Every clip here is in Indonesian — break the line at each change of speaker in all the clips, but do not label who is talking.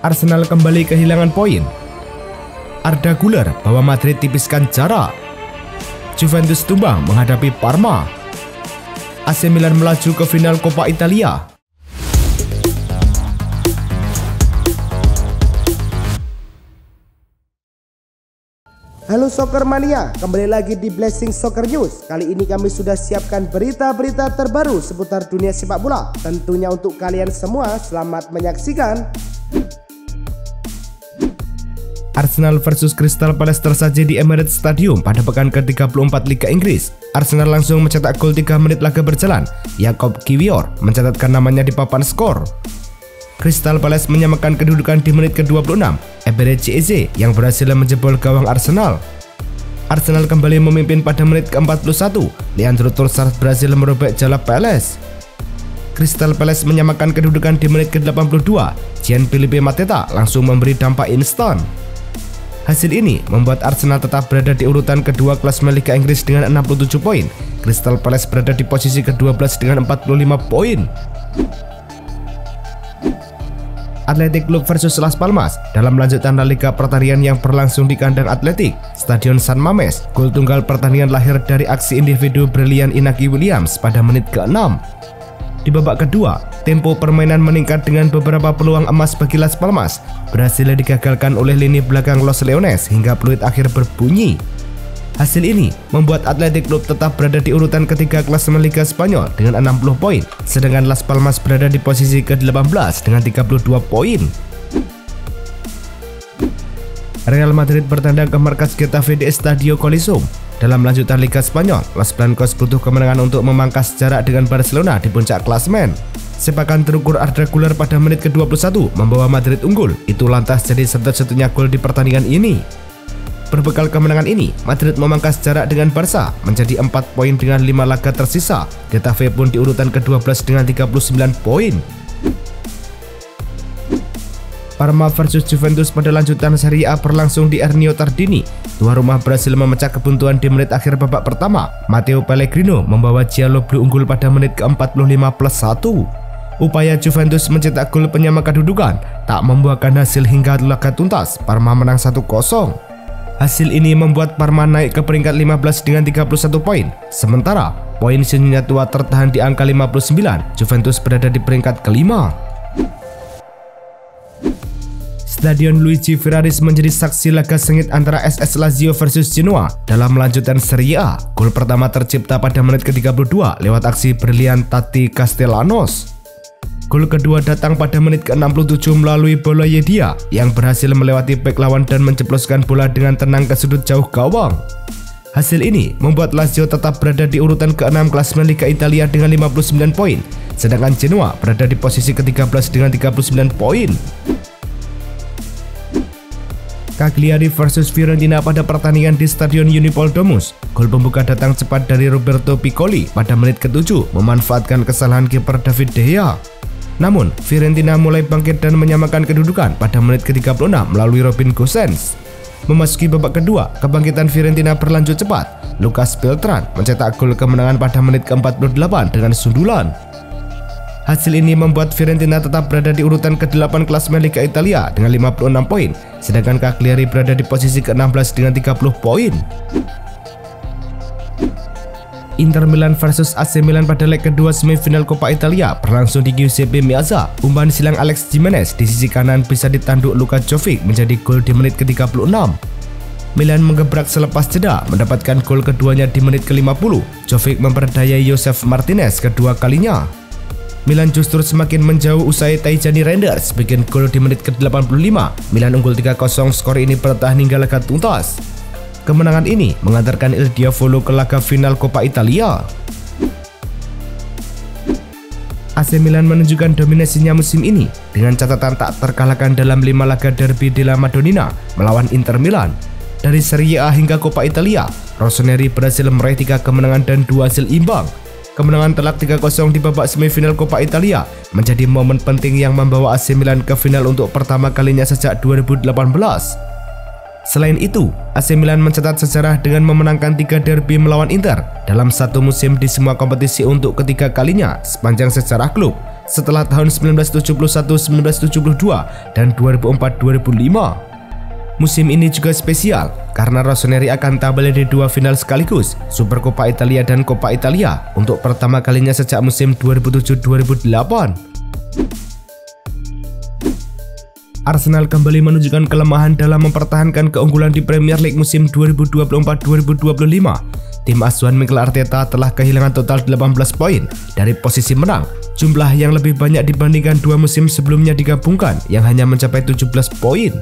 Arsenal kembali kehilangan poin. Arda Güler bawa Madrid tipiskan jarak. Juventus tumbang menghadapi Parma. AC Milan melaju ke final Coppa Italia.
Halo Soccer Mania, kembali lagi di Blessing Soccer News. Kali ini kami sudah siapkan berita-berita terbaru seputar dunia sepak bola. Tentunya untuk kalian semua, selamat menyaksikan.
Arsenal versus Crystal Palace tersaji di Emirates Stadium pada pekan ke-34 Liga Inggris. Arsenal langsung mencetak gol 3 menit laga berjalan. Jakub Kiwior mencatatkan namanya di papan skor. Crystal Palace menyamakan kedudukan di menit ke-26. Eberechi Eze yang berhasil menjebol gawang Arsenal. Arsenal kembali memimpin pada menit ke-41. Leandro Trossard berhasil merobek jala Palace. Crystal Palace menyamakan kedudukan di menit ke-82. Gianfilippo Mateta langsung memberi dampak instan. Hasil ini membuat Arsenal tetap berada di urutan kedua klasemen Liga Inggris dengan 67 poin. Crystal Palace berada di posisi ke-12 dengan 45 poin. Athletic Club versus Las Palmas dalam lanjutan La Liga pertandingan yang berlangsung di kandang Athletic, Stadion San Mames. Gol tunggal pertandingan lahir dari aksi individu brilian Inaki Williams pada menit ke-6. Di babak kedua, tempo permainan meningkat dengan beberapa peluang emas bagi Las Palmas berhasil digagalkan oleh lini belakang Los Leones hingga peluit akhir berbunyi. Hasil ini membuat Athletic Club tetap berada di urutan ketiga klasemen Liga Spanyol dengan 60 poin, sedangkan Las Palmas berada di posisi ke-18 dengan 32 poin. Real Madrid bertandang ke markas Getafe di Estadio Coliseum. Dalam lanjutan Liga Spanyol, Los Blancos butuh kemenangan untuk memangkas jarak dengan Barcelona di puncak klasemen. Sepakan terukur Arda Güler pada menit ke-21 membawa Madrid unggul. Itu lantas jadi satu-satunya gol di pertandingan ini. Berbekal kemenangan ini, Madrid memangkas jarak dengan Barca menjadi 4 poin dengan 5 laga tersisa. Getafe pun di urutan ke-12 dengan 39 poin. Parma versus Juventus pada lanjutan Serie A berlangsung di Ernio Tardini. Tuan rumah berhasil memecah kebuntuan di menit akhir babak pertama. Matteo Pellegrino membawa Gialloblu unggul pada menit ke-45+1. Upaya Juventus mencetak gol penyama kedudukan tak membuahkan hasil hingga laga tuntas. Parma menang 1-0. Hasil ini membuat Parma naik ke peringkat 15 dengan 31 poin. Sementara poin seninya tua tertahan di angka 59. Juventus berada di peringkat kelima. Stadion Luigi Ferraris menjadi saksi laga sengit antara SS Lazio versus Genoa dalam lanjutan Serie A. Gol pertama tercipta pada menit ke-32 lewat aksi brilian Tati Castellanos. Gol kedua datang pada menit ke-67 melalui bola Yedia yang berhasil melewati bek lawan dan menceploskan bola dengan tenang ke sudut jauh gawang. Hasil ini membuat Lazio tetap berada di urutan ke-6 klasemen Liga Italia dengan 59 poin, sedangkan Genoa berada di posisi ke-13 dengan 39 poin. Cagliari versus Fiorentina pada pertandingan di Stadion Unipol Domus. Gol pembuka datang cepat dari Roberto Piccoli pada menit ke-7 memanfaatkan kesalahan kiper David De Gea. Namun, Fiorentina mulai bangkit dan menyamakan kedudukan pada menit ke-36 melalui Robin Gosens. Memasuki babak kedua, kebangkitan Fiorentina berlanjut cepat. Lucas Beltran mencetak gol kemenangan pada menit ke-48 dengan sundulan. Hasil ini membuat Fiorentina tetap berada di urutan ke-8 klasemen Liga Italia dengan 56 poin, sedangkan Cagliari berada di posisi ke-16 dengan 30 poin. Inter Milan versus AC Milan pada leg kedua semifinal Coppa Italia berlangsung di Giuseppe Meazza. Umpan silang Alex Jimenez di sisi kanan bisa ditanduk Luka Jovic menjadi gol di menit ke-36. Milan menggebrak selepas jeda mendapatkan gol keduanya di menit ke-50. Jovic memperdayai Josef Martinez kedua kalinya. Milan justru semakin menjauh usai Tijani Reinders bikin gol di menit ke-85. Milan unggul 3-0, skor ini bertahan hingga laga tuntas. Kemenangan ini mengantarkan Il Diavolo ke laga final Coppa Italia. AC Milan menunjukkan dominasinya musim ini dengan catatan tak terkalahkan dalam 5 laga derby della Madonnina melawan Inter Milan. Dari Serie A hingga Coppa Italia, Rossoneri berhasil meraih 3 kemenangan dan 2 hasil imbang. Kemenangan telak 3-0 di babak semifinal Coppa Italia menjadi momen penting yang membawa AC Milan ke final untuk pertama kalinya sejak 2018. Selain itu, AC Milan mencatat sejarah dengan memenangkan 3 derby melawan Inter dalam satu musim di semua kompetisi untuk ketiga kalinya sepanjang sejarah klub. setelah tahun 1971-1972 dan 2004-2005. Musim ini juga spesial karena Rossoneri akan tampil di dua final sekaligus, Supercoppa Italia dan Coppa Italia untuk pertama kalinya sejak musim 2007-2008. Arsenal kembali menunjukkan kelemahan dalam mempertahankan keunggulan di Premier League musim 2024-2025. Tim asuhan Mikel Arteta telah kehilangan total 18 poin dari posisi menang, jumlah yang lebih banyak dibandingkan dua musim sebelumnya digabungkan yang hanya mencapai 17 poin.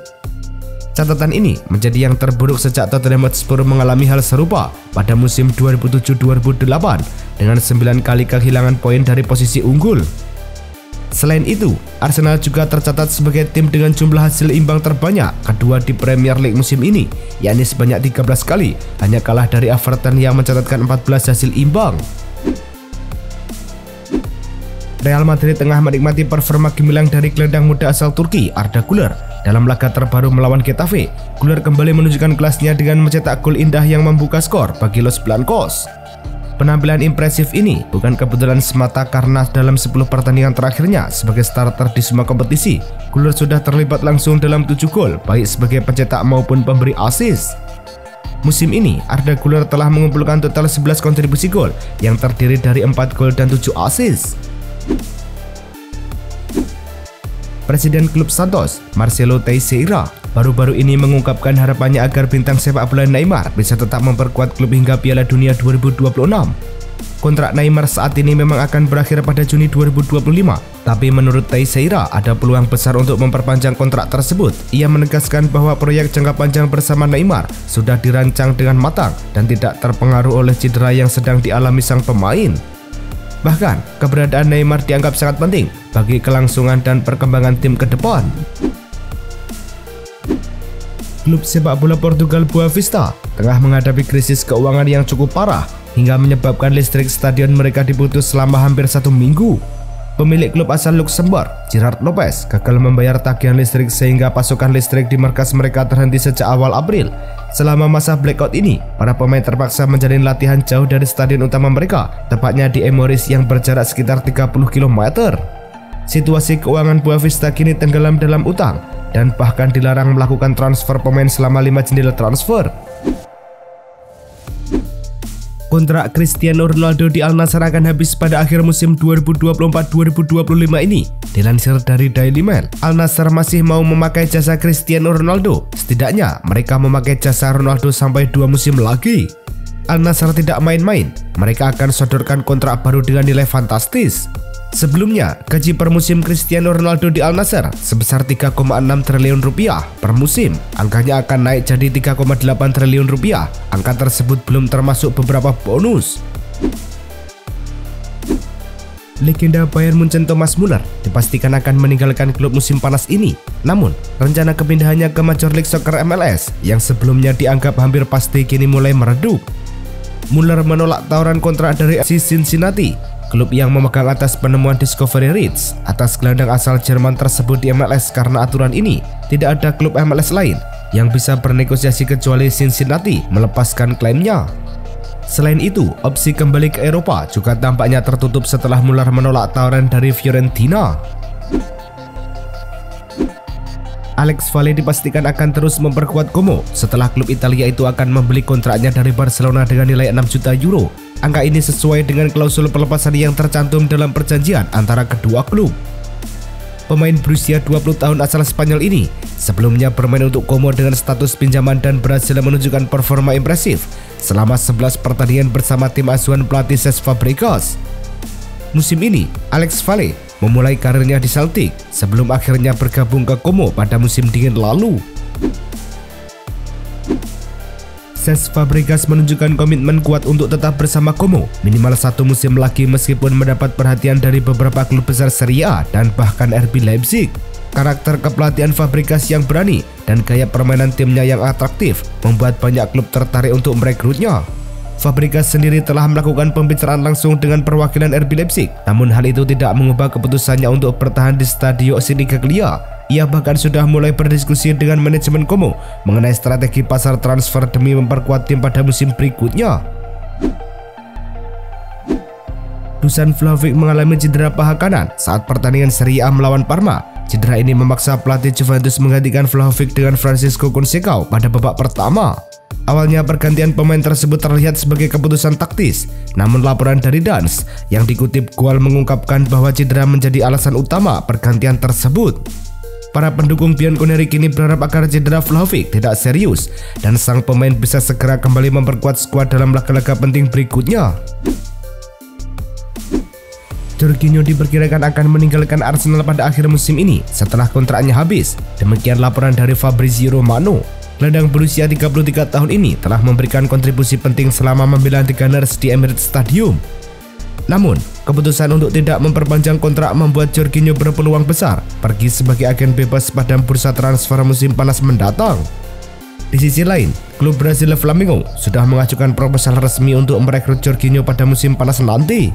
Catatan ini menjadi yang terburuk sejak Tottenham Hotspur mengalami hal serupa pada musim 2007-2008 dengan 9 kali kehilangan poin dari posisi unggul. Selain itu, Arsenal juga tercatat sebagai tim dengan jumlah hasil imbang terbanyak kedua di Premier League musim ini, yakni sebanyak 13 kali, hanya kalah dari Everton yang mencatatkan 14 hasil imbang. Real Madrid tengah menikmati performa gemilang dari gelandang muda asal Turki Arda Güler. Dalam laga terbaru melawan Getafe, Güler kembali menunjukkan kelasnya dengan mencetak gol indah yang membuka skor bagi Los Blancos. Penampilan impresif ini bukan kebetulan semata karena dalam 10 pertandingan terakhirnya sebagai starter di semua kompetisi, Güler sudah terlibat langsung dalam 7 gol, baik sebagai pencetak maupun pemberi assist. Musim ini, Arda Güler telah mengumpulkan total 11 kontribusi gol yang terdiri dari 4 gol dan 7 assist. Presiden klub Santos, Marcelo Teixeira, baru-baru ini mengungkapkan harapannya agar bintang sepak bola Neymar bisa tetap memperkuat klub hingga Piala Dunia 2026. Kontrak Neymar saat ini memang akan berakhir pada Juni 2025, tapi menurut Teixeira ada peluang besar untuk memperpanjang kontrak tersebut. Ia menegaskan bahwa proyek jangka panjang bersama Neymar sudah dirancang dengan matang dan tidak terpengaruh oleh cedera yang sedang dialami sang pemain. Bahkan, keberadaan Neymar dianggap sangat penting bagi kelangsungan dan perkembangan tim ke depan. Klub sepak bola Portugal Boa Vista tengah menghadapi krisis keuangan yang cukup parah hingga menyebabkan listrik stadion mereka diputus selama hampir 1 minggu. Pemilik klub asal Luxembourg, Gerard Lopez, gagal membayar tagihan listrik sehingga pasokan listrik di markas mereka terhenti sejak awal April. Selama masa blackout ini, para pemain terpaksa menjalani latihan jauh dari stadion utama mereka, tepatnya di Emirates yang berjarak sekitar 30 km. Situasi keuangan Boa Vista kini tenggelam dalam utang dan bahkan dilarang melakukan transfer pemain selama 5 jendela transfer. Kontrak Cristiano Ronaldo di Al Nassr akan habis pada akhir musim 2024-2025 ini. Dilansir dari Daily Mail, Al Nassr masih mau memakai jasa Cristiano Ronaldo. Setidaknya mereka memakai jasa Ronaldo sampai 2 musim lagi. Al Nassr tidak main-main, mereka akan sodorkan kontrak baru dengan nilai fantastis. Sebelumnya, gaji per musim Cristiano Ronaldo di Al Nassr sebesar 3,6 triliun rupiah per musim. Angkanya akan naik jadi 3,8 triliun rupiah. Angka tersebut belum termasuk beberapa bonus. Legenda Bayern Munchen Thomas Müller dipastikan akan meninggalkan klub musim panas ini. Namun, rencana kepindahannya ke Major League Soccer MLS yang sebelumnya dianggap hampir pasti kini mulai meredup. Müller menolak tawaran kontrak dari FC Cincinnati, klub yang memegang atas penemuan Discovery Rights atas gelandang asal Jerman tersebut di MLS. Karena aturan ini, tidak ada klub MLS lain yang bisa bernegosiasi kecuali Cincinnati melepaskan klaimnya. Selain itu, opsi kembali ke Eropa juga tampaknya tertutup setelah Müller menolak tawaran dari Fiorentina. Alex Valle dipastikan akan terus memperkuat Como setelah klub Italia itu akan membeli kontraknya dari Barcelona dengan nilai 6 juta euro. Angka ini sesuai dengan klausul pelepasan yang tercantum dalam perjanjian antara kedua klub. Pemain berusia 20 tahun asal Spanyol ini sebelumnya bermain untuk Como dengan status pinjaman dan berhasil menunjukkan performa impresif selama 11 pertandingan bersama tim asuhan pelatih Cesc Fabregas. Musim ini, Alex Valle memulai karirnya di Celtic sebelum akhirnya bergabung ke Como pada musim dingin lalu. Cesc Fabregas menunjukkan komitmen kuat untuk tetap bersama Como minimal 1 musim lagi meskipun mendapat perhatian dari beberapa klub besar Serie A dan bahkan RB Leipzig. Karakter kepelatihan Fabregas yang berani dan gaya permainan timnya yang atraktif membuat banyak klub tertarik untuk merekrutnya. Fabregas sendiri telah melakukan pembicaraan langsung dengan perwakilan RB Leipzig, namun hal itu tidak mengubah keputusannya untuk bertahan di Stadio Sinigaglia. Ia bahkan sudah mulai berdiskusi dengan manajemen Como mengenai strategi pasar transfer demi memperkuat tim pada musim berikutnya. Dusan Vlahovic mengalami cedera paha kanan saat pertandingan Serie A melawan Parma. Cedera ini memaksa pelatih Juventus menggantikan Vlahovic dengan Francisco Conceição pada babak pertama. Awalnya pergantian pemain tersebut terlihat sebagai keputusan taktis, namun laporan dari Dance yang dikutip Goal mengungkapkan bahwa cedera menjadi alasan utama pergantian tersebut. Para pendukung Bianconeri kini berharap agar cedera Vlahovic tidak serius dan sang pemain bisa segera kembali memperkuat skuad dalam laga-laga penting berikutnya. Jorginho diperkirakan akan meninggalkan Arsenal pada akhir musim ini setelah kontraknya habis. Demikian laporan dari Fabrizio Romano. Gelandang berusia 33 tahun ini telah memberikan kontribusi penting selama membela The Gunners di Emirates Stadium. Namun, keputusan untuk tidak memperpanjang kontrak membuat Jorginho berpeluang besar pergi sebagai agen bebas pada bursa transfer musim panas mendatang. Di sisi lain, klub Brazil Flamengo sudah mengajukan proposal resmi untuk merekrut Jorginho pada musim panas nanti.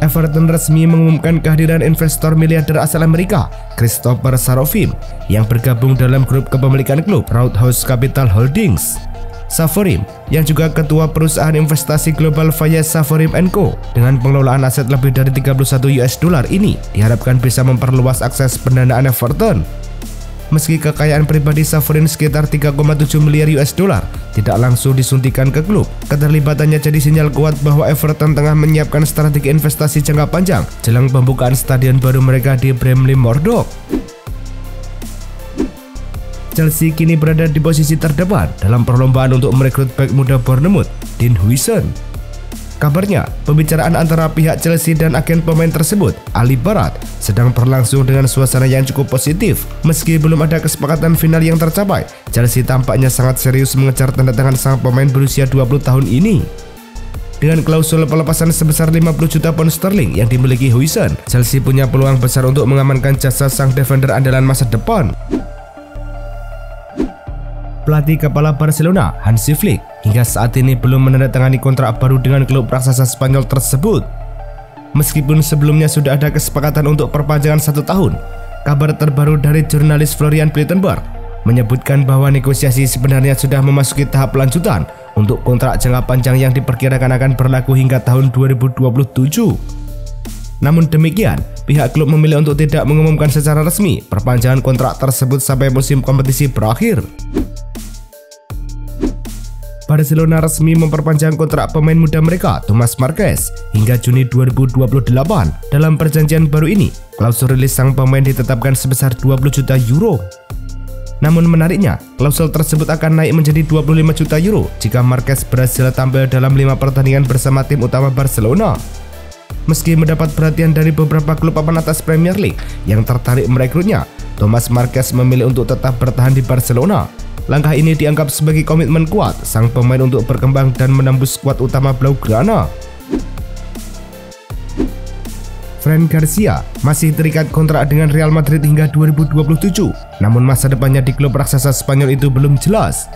Everton resmi mengumumkan kehadiran investor miliarder asal Amerika, Christopher Sarovim, yang bergabung dalam grup kepemilikan klub Roundhouse Capital Holdings. Saforim, yang juga ketua perusahaan investasi global via Saforim & Co, dengan pengelolaan aset lebih dari 31 US dollar ini diharapkan bisa memperluas akses pendanaan Everton. Meski kekayaan pribadi Saforim sekitar 3,7 miliar US dollar tidak langsung disuntikan ke klub, keterlibatannya jadi sinyal kuat bahwa Everton tengah menyiapkan strategi investasi jangka panjang jelang pembukaan stadion baru mereka di Bramley Murdoch. Chelsea kini berada di posisi terdepan dalam perlombaan untuk merekrut bek muda Bournemouth, Dean Huijsen. Kabarnya, pembicaraan antara pihak Chelsea dan agen pemain tersebut, Ali Barat, sedang berlangsung dengan suasana yang cukup positif. Meski belum ada kesepakatan final yang tercapai, Chelsea tampaknya sangat serius mengejar tanda tangan sang pemain berusia 20 tahun ini. Dengan klausul pelepasan sebesar 50 juta pound sterling yang dimiliki Huijsen, Chelsea punya peluang besar untuk mengamankan jasa sang defender andalan masa depan. Pelatih kepala Barcelona, Hansi Flick, hingga saat ini belum menandatangani kontrak baru dengan klub raksasa Spanyol tersebut. Meskipun sebelumnya sudah ada kesepakatan untuk perpanjangan 1 tahun, kabar terbaru dari jurnalis Florian Plettenberg menyebutkan bahwa negosiasi sebenarnya sudah memasuki tahap lanjutan untuk kontrak jangka panjang yang diperkirakan akan berlaku hingga tahun 2027. Namun demikian, pihak klub memilih untuk tidak mengumumkan secara resmi perpanjangan kontrak tersebut sampai musim kompetisi berakhir. Barcelona resmi memperpanjang kontrak pemain muda mereka, Thomas Marquez, hingga Juni 2028. Dalam perjanjian baru ini, klausul rilis sang pemain ditetapkan sebesar 20 juta euro. Namun menariknya, klausul tersebut akan naik menjadi 25 juta euro jika Marquez berhasil tampil dalam 5 pertandingan bersama tim utama Barcelona. Meski mendapat perhatian dari beberapa klub papan atas Premier League yang tertarik merekrutnya, Thomas Marquez memilih untuk tetap bertahan di Barcelona. Langkah ini dianggap sebagai komitmen kuat sang pemain untuk berkembang dan menembus skuad utama Blaugrana. Fran Garcia masih terikat kontrak dengan Real Madrid hingga 2027, namun masa depannya di klub raksasa Spanyol itu belum jelas.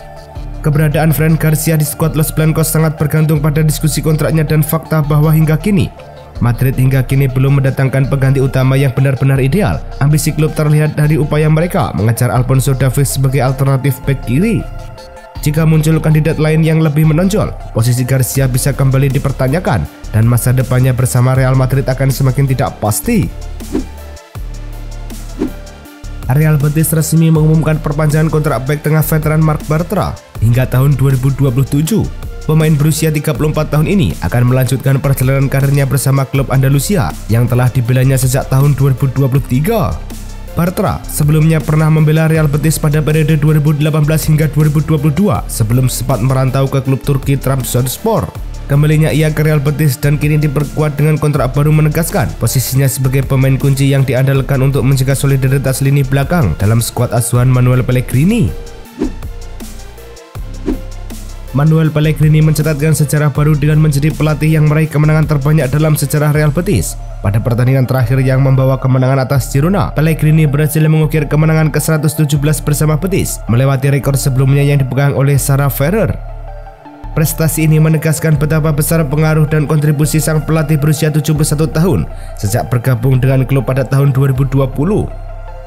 Keberadaan Fran Garcia di skuad Los Blancos sangat bergantung pada diskusi kontraknya dan fakta bahwa hingga kini Madrid hingga kini belum mendatangkan pengganti utama yang benar-benar ideal. Ambisi klub terlihat dari upaya mereka mengejar Alphonso Davies sebagai alternatif bek kiri. Jika muncul kandidat lain yang lebih menonjol, posisi Garcia bisa kembali dipertanyakan dan masa depannya bersama Real Madrid akan semakin tidak pasti. Real Betis resmi mengumumkan perpanjangan kontrak bek tengah veteran Marc Bartra hingga tahun 2027. Pemain berusia 34 tahun ini akan melanjutkan perjalanan karirnya bersama klub Andalusia yang telah dibelanya sejak tahun 2023. Bartra sebelumnya pernah membela Real Betis pada periode 2018 hingga 2022 sebelum sempat merantau ke klub Turki Trabzonspor. Kembalinya ia ke Real Betis dan kini diperkuat dengan kontrak baru menegaskan posisinya sebagai pemain kunci yang diandalkan untuk menjaga solidaritas lini belakang dalam skuad asuhan Manuel Pellegrini. Manuel Pellegrini mencatatkan sejarah baru dengan menjadi pelatih yang meraih kemenangan terbanyak dalam sejarah Real Betis. Pada pertandingan terakhir yang membawa kemenangan atas Girona, Pellegrini berhasil mengukir kemenangan ke-117 bersama Betis, melewati rekor sebelumnya yang dipegang oleh Sarah Ferrer. Prestasi ini menegaskan betapa besar pengaruh dan kontribusi sang pelatih berusia 71 tahun sejak bergabung dengan klub pada tahun 2020.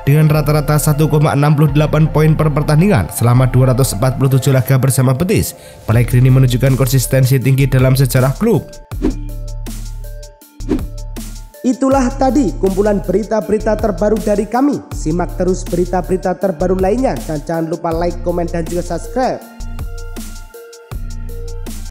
dengan rata-rata 1,68 poin per pertandingan selama 247 laga bersama Betis. Pellegrini menunjukkan konsistensi tinggi dalam sejarah klub.
Itulah tadi kumpulan berita-berita terbaru dari kami. Simak terus berita-berita terbaru lainnya dan jangan lupa like, komen, dan juga subscribe.